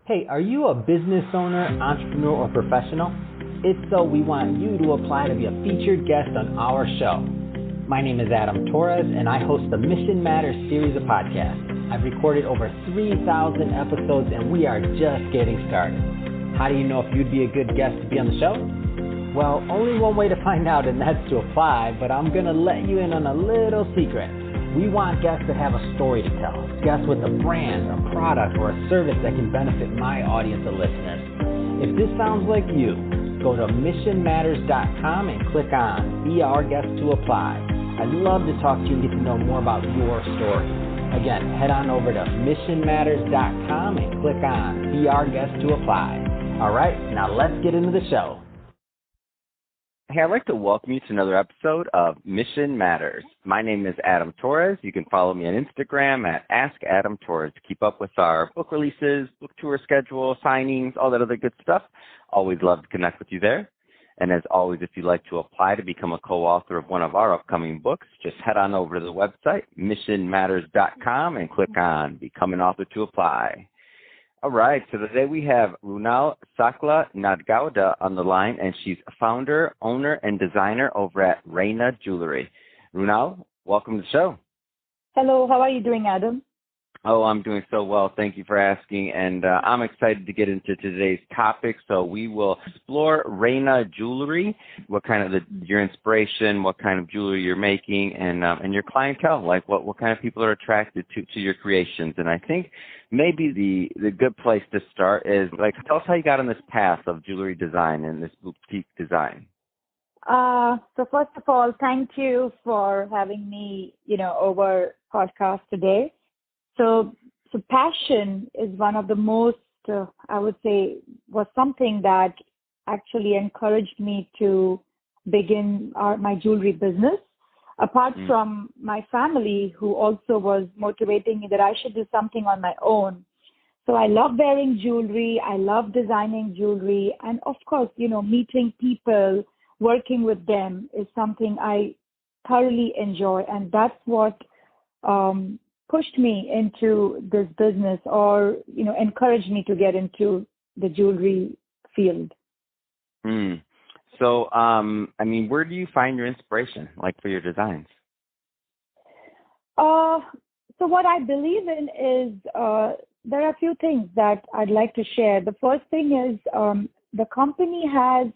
Hey, are you a business owner, entrepreneur, or professional? If so, we want you to apply to be a featured guest on our show. My name is Adam Torres, and I host the Mission Matters series of podcasts. I've recorded over 3,000 episodes, and we are just getting started. How do you know if you'd be a good guest to be on the show? Well, only one way to find out, and that's to apply, but I'm going to let you in on a little secret. We want guests that have a story to tell, guests with a brand, a product, or a service that can benefit my audience of listeners. If this sounds like you, go to missionmatters.com and click on Be Our Guest to apply. I'd love to talk to you and get to know more about your story. Again, head on over to missionmatters.com and click on Be Our Guest to apply. All right, now let's get into the show. Hey, I'd like to welcome you to another episode of Mission Matters. My name is Adam Torres. You can follow me on Instagram at AskAdamTorres to keep up with our book releases, book tour schedule, signings, all that other good stuff. Always love to connect with you there. And as always, if you'd like to apply to become a co-author of one of our upcoming books, just head on over to the website, missionmatters.com, and click on Become an Author to apply. All right, so today we have Runal Sakla-Nadgauda on the line, and she's founder, owner, and designer over at Rayna Jewelry. Runal, welcome to the show. Hello, how are you doing, Adam? Oh, I'm doing so well. Thank you for asking, and I'm excited to get into today's topic. So we will explore Rayna Jewelry, what kind of your inspiration, what kind of jewelry you're making, and your clientele, like what kind of people are attracted to your creations. And I think maybe the good place to start is, like, tell us how you got on this path of jewelry design and this boutique design. So first of all, thank you for having me, over podcast today. So passion is one of the most, I would say, was something that actually encouraged me to begin my jewelry business. Apart from my family, who also was motivating me that I should do something on my own. So I love wearing jewelry. I love designing jewelry. And of course, meeting people, working with them is something I thoroughly enjoy. And that's what pushed me into this business, or encouraged me to get into the jewelry field. So where do you find your inspiration, like, for your designs? So what I believe in is there are a few things that I'd like to share. The first thing is the company has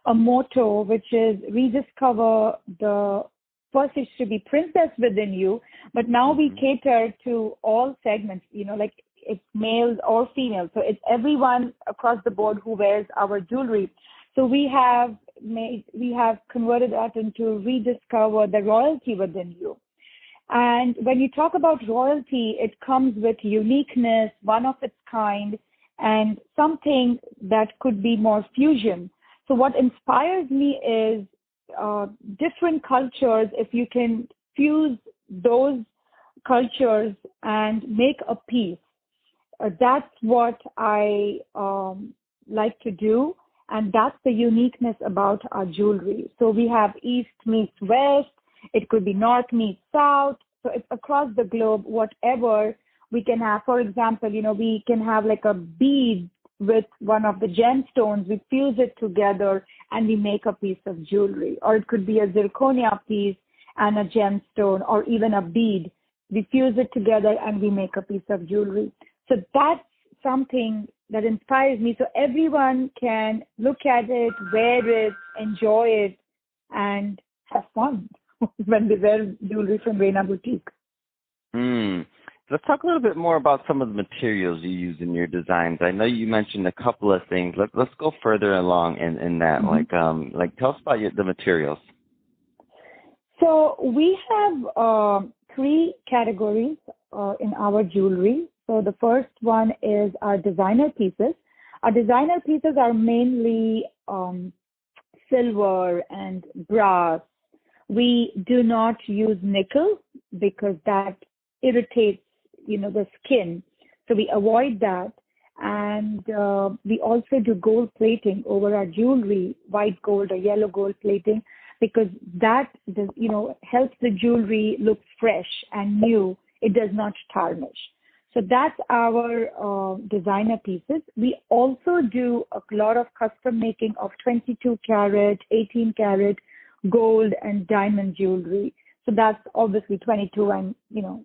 a motto, which is rediscover the first it should be princess within you, but now we cater to all segments, like it's males or females. So it's everyone across the board who wears our jewelry. So we have converted that into rediscover the royalty within you. And when you talk about royalty, it comes with uniqueness, one of its kind, and something that could be more fusion. So what inspires me is different cultures. If you can fuse those cultures and make a piece, that's what I like to do. And that's the uniqueness about our jewelry. So we have East meets West. It could be North meets South. So it's across the globe, whatever we can have. For example, we can have like a bead with one of the gemstones. We fuse it together and we make a piece of jewelry. Or it could be a zirconia piece and a gemstone, or even a bead. We fuse it together and we make a piece of jewelry. So that's something that inspires me. So everyone can look at it, wear it, enjoy it, and have fun when they wear jewelry from Rayna Boutique. Let's talk a little bit more about some of the materials you use in your designs. I know you mentioned a couple of things. Let's go further along in that. Like tell us about the materials. So we have 3 categories in our jewelry. So the first one is our designer pieces. Our designer pieces are mainly silver and brass. We do not use nickel because that irritates, the skin. So we avoid that. And we also do gold plating over our jewelry, white gold or yellow gold plating, because that helps the jewelry look fresh and new. It does not tarnish. So that's our designer pieces. We also do a lot of custom making of 22 karat, 18 karat gold and diamond jewelry. So that's obviously 22 and,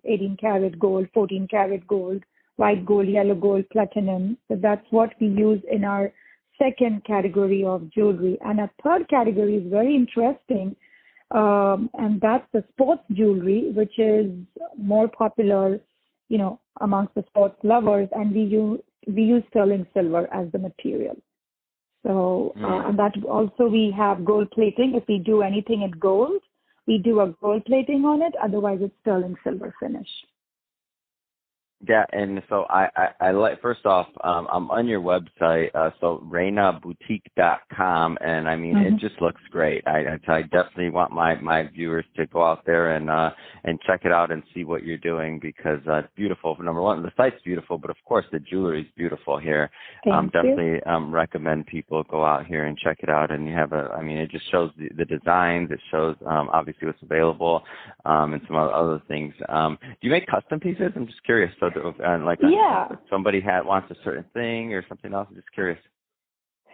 18 karat gold, 14 karat gold, white gold, yellow gold, platinum. So that's what we use in our second category of jewelry. And our third category is very interesting. And that's the sports jewelry, which is more popular, amongst the sports lovers. And we use sterling silver as the material. So, and that also we have gold plating. If we do anything in gold, we do a gold plating on it. Otherwise, it's sterling silver finish. Yeah, and so I like, first off, I'm on your website, so RaynaBoutique.com, and I mean, it just looks great. I definitely want my viewers to go out there and check it out and see what you're doing, because it's beautiful. Number one, the site's beautiful, but of course the jewelry is beautiful here. Definitely recommend people go out here and check it out. And you have it just shows the designs. It shows obviously what's available, and some other things. Do you make custom pieces? I'm just curious. So if somebody wants a certain thing or something else, I'm just curious.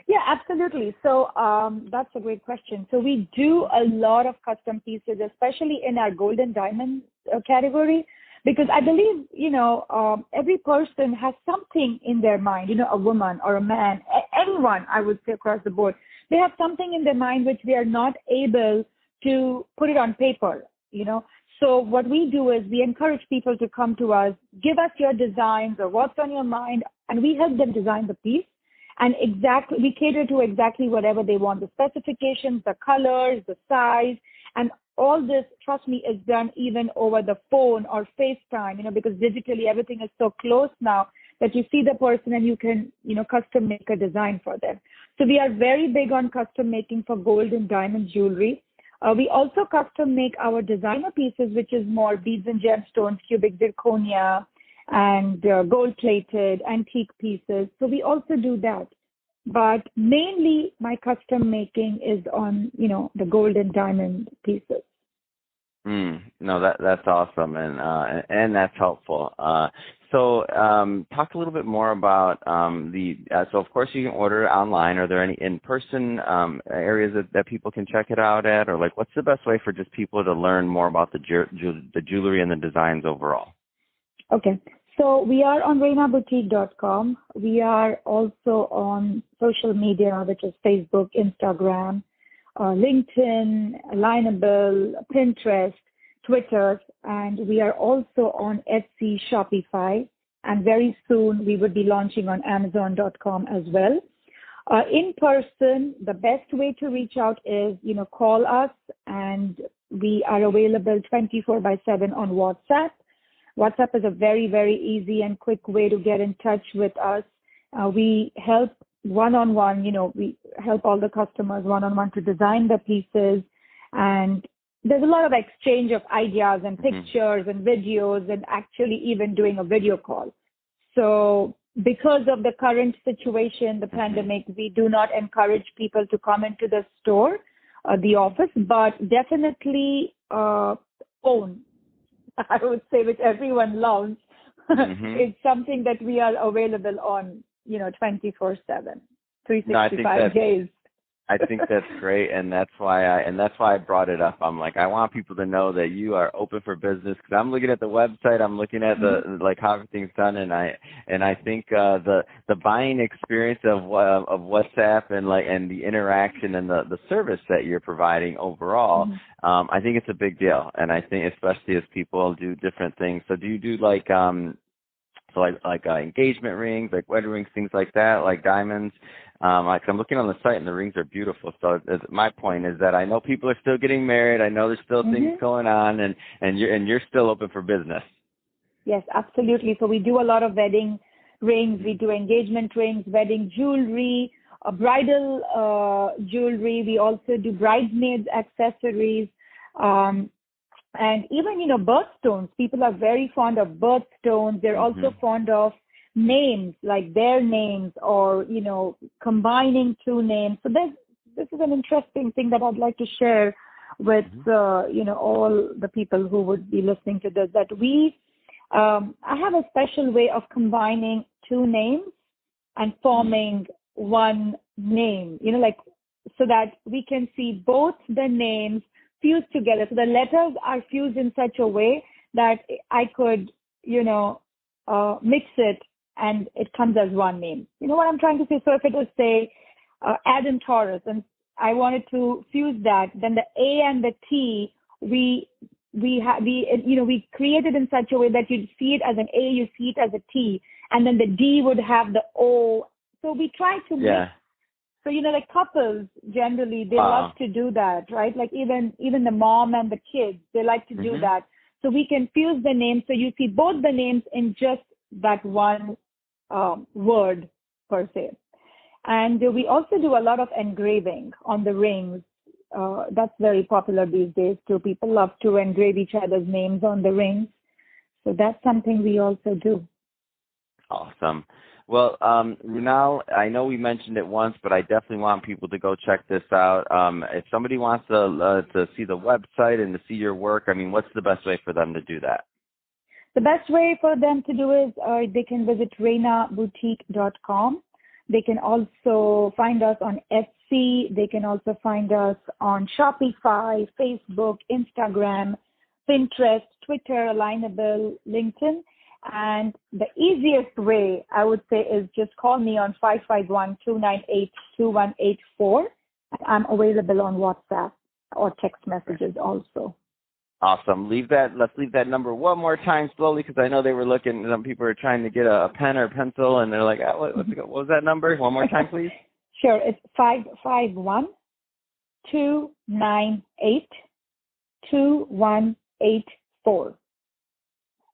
Yeah, absolutely. So that's a great question. So we do a lot of custom pieces, especially in our gold and diamond category, because I believe, every person has something in their mind, a woman or a man, anyone, I would say across the board. They have something in their mind which they are not able to put it on paper, So what we do is we encourage people to come to us, give us your designs or what's on your mind, and we help them design the piece. And we cater to exactly whatever they want, the specifications, the colors, the size, and all this, trust me, is done even over the phone or FaceTime, because digitally everything is so close now that you see the person and you can, custom make a design for them. So we are very big on custom making for gold and diamond jewelry. We also custom make our designer pieces, which is more beads and gemstones, cubic zirconia, and gold-plated antique pieces. So we also do that. But mainly my custom making is on, the gold and diamond pieces. No, that's awesome, and that's helpful. So talk a little bit more about so of course you can order it online. Are there any in-person areas that people can check it out at, or what's the best way for just people to learn more about the jewelry and the designs overall? Okay. So we are on RaynaBoutique.com. We are also on social media, which is Facebook, Instagram, LinkedIn, Lineable, Pinterest, Twitter, and we are also on Etsy, Shopify, and very soon we would be launching on Amazon.com as well. In person, the best way to reach out is, call us, and we are available 24/7 on WhatsApp. WhatsApp is a very, very easy and quick way to get in touch with us. We help one-on-one, we help all the customers one-on-one to design the pieces. And there's a lot of exchange of ideas and pictures and videos, and actually even doing a video call. So because of the current situation, the pandemic, we do not encourage people to come into the store, the office, but definitely phone, I would say, which everyone loves. It's something that we are available on, 24/7, 365 days. I think that's great, and that's why I brought it up. I'm like, I want people to know that you are open for business, because I'm looking at the website, I'm looking at the how everything's done, and I think the buying experience of WhatsApp and the interaction and the service that you're providing overall, I think it's a big deal, and I think especially as people do different things. So do you do engagement rings, like wedding rings, things like that, like diamonds? I'm looking on the site and the rings are beautiful. So my point is that I know people are still getting married. I know there's still things going on, and you're still open for business. Yes, absolutely. So we do a lot of wedding rings. We do engagement rings, wedding jewelry, bridal jewelry. We also do bridesmaids accessories. And even, birthstones. People are very fond of birthstones. They're also fond of names, like their names, or, combining two names. So this is an interesting thing that I'd like to share with, all the people who would be listening to this, that we I have a special way of combining two names and forming one name, like so that we can see both the names fused together. So the letters are fused in such a way that I could, mix it and it comes as one name. You know what I'm trying to say? So if it was, say, Adam Taurus, and I wanted to fuse that, then the A and the T, we created in such a way that you'd see it as an A, you see it as a T, and then the D would have the O. So we try to mix. So, like couples, generally, they love to do that, right? Like even the mom and the kids, they like to do that. So we can fuse the names. So you see both the names in just that one word, per se. And we also do a lot of engraving on the rings. That's very popular these days too. People love to engrave each other's names on the rings. So that's something we also do. Awesome. Well, Runal, I know we mentioned it once, but I definitely want people to go check this out. If somebody wants to see the website and to see your work, what's the best way for them to do that? The best way for them to do is they can visit raynaboutique.com. They can also find us on Etsy. They can also find us on Shopify, Facebook, Instagram, Pinterest, Twitter, Alignable, LinkedIn. And the easiest way, I would say, is just call me on 551-298-2184. I'm available on WhatsApp or text messages also. Awesome. Let's leave that number one more time slowly, because I know they were looking. Some people are trying to get a pen or a pencil, and they're like, what was that number? One more time, please. Sure. It's 551-298-2184.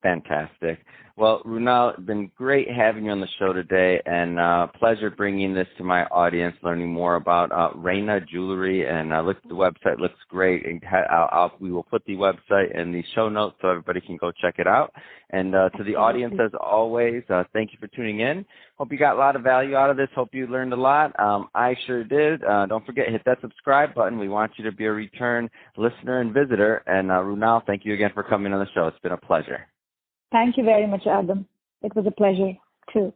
Fantastic. Well, Runal, it's been great having you on the show today, and pleasure bringing this to my audience, learning more about Rayna Jewelry. And look at the website; looks great. And we will put the website in the show notes so everybody can go check it out. And to the audience, as always, thank you for tuning in. Hope you got a lot of value out of this. Hope you learned a lot. I sure did. Don't forget, hit that subscribe button. We want you to be a return listener and visitor. And Runal, thank you again for coming on the show. It's been a pleasure. Thank you very much, Adam. It was a pleasure, too.